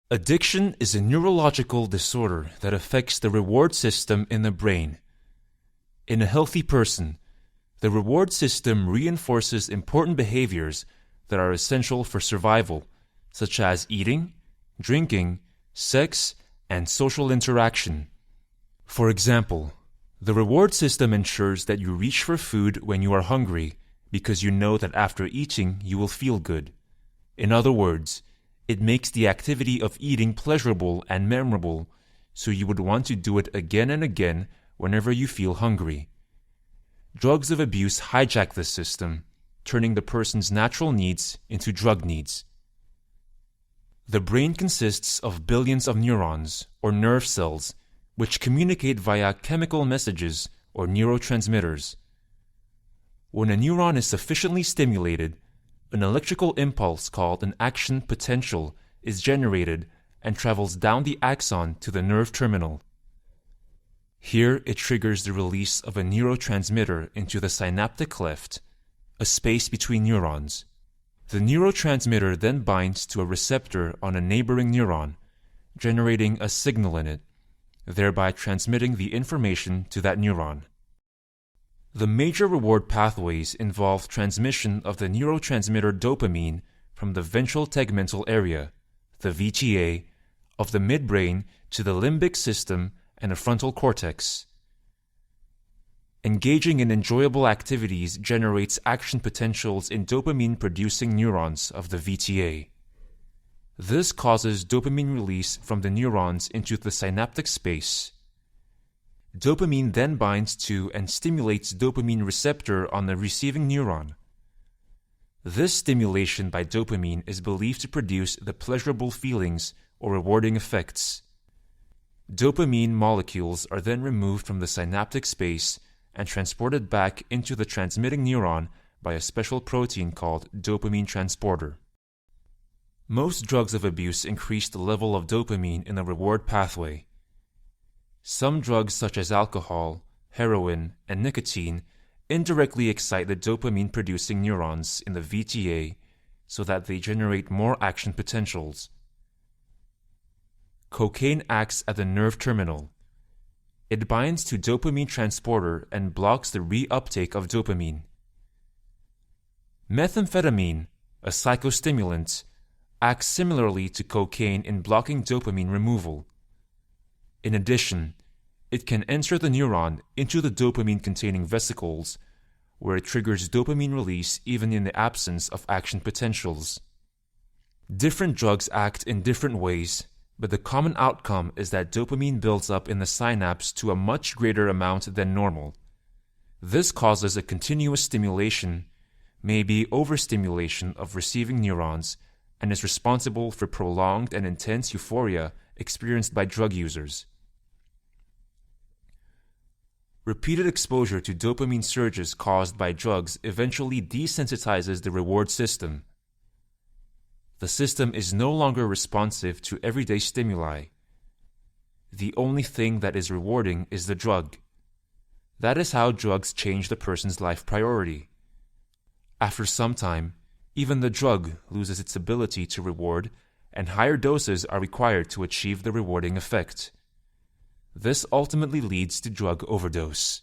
Addiction is a neurological disorder that affects the reward system in the brain. In a healthy person, the reward system reinforces important behaviors that are essential for survival, such as eating, drinking, sex, and social interaction. For example, the reward system ensures that you reach for food when you are hungry because you know that after eating you will feel good. In other words, it makes the activity of eating pleasurable and memorable, so you would want to do it again and again whenever you feel hungry. Drugs of abuse hijack this system, turning the person's natural needs into drug needs. The brain consists of billions of neurons, or nerve cells, which communicate via chemical messages, or neurotransmitters. When a neuron is sufficiently stimulated, an electrical impulse called an action potential is generated and travels down the axon to the nerve terminal. Here it triggers the release of a neurotransmitter into the synaptic cleft, a space between neurons. The neurotransmitter then binds to a receptor on a neighboring neuron, generating a signal in it, thereby transmitting the information to that neuron. The major reward pathways involve transmission of the neurotransmitter dopamine from the ventral tegmental area, the VTA, of the midbrain to the limbic system and the frontal cortex. Engaging in enjoyable activities generates action potentials in dopamine-producing neurons of the VTA. This causes dopamine release from the neurons into the synaptic space. Dopamine then binds to and stimulates dopamine receptor on the receiving neuron. This stimulation by dopamine is believed to produce the pleasurable feelings or rewarding effects. Dopamine molecules are then removed from the synaptic space and transported back into the transmitting neuron by a special protein called dopamine transporter. Most drugs of abuse increase the level of dopamine in the reward pathway. Some drugs such as alcohol, heroin, and nicotine indirectly excite the dopamine-producing neurons in the VTA so that they generate more action potentials. Cocaine acts at the nerve terminal. It binds to dopamine transporter and blocks the reuptake of dopamine. Methamphetamine, a psychostimulant, acts similarly to cocaine in blocking dopamine removal. In addition, it can enter the neuron into the dopamine-containing vesicles, where it triggers dopamine release even in the absence of action potentials. Different drugs act in different ways, but the common outcome is that dopamine builds up in the synapse to a much greater amount than normal. This causes a continuous stimulation, maybe overstimulation of receiving neurons, and is responsible for prolonged and intense euphoria experienced by drug users. Repeated exposure to dopamine surges caused by drugs eventually desensitizes the reward system. The system is no longer responsive to everyday stimuli. The only thing that is rewarding is the drug. That is how drugs change the person's life priority. After some time, even the drug loses its ability to reward, and higher doses are required to achieve the rewarding effect. This ultimately leads to drug overdose.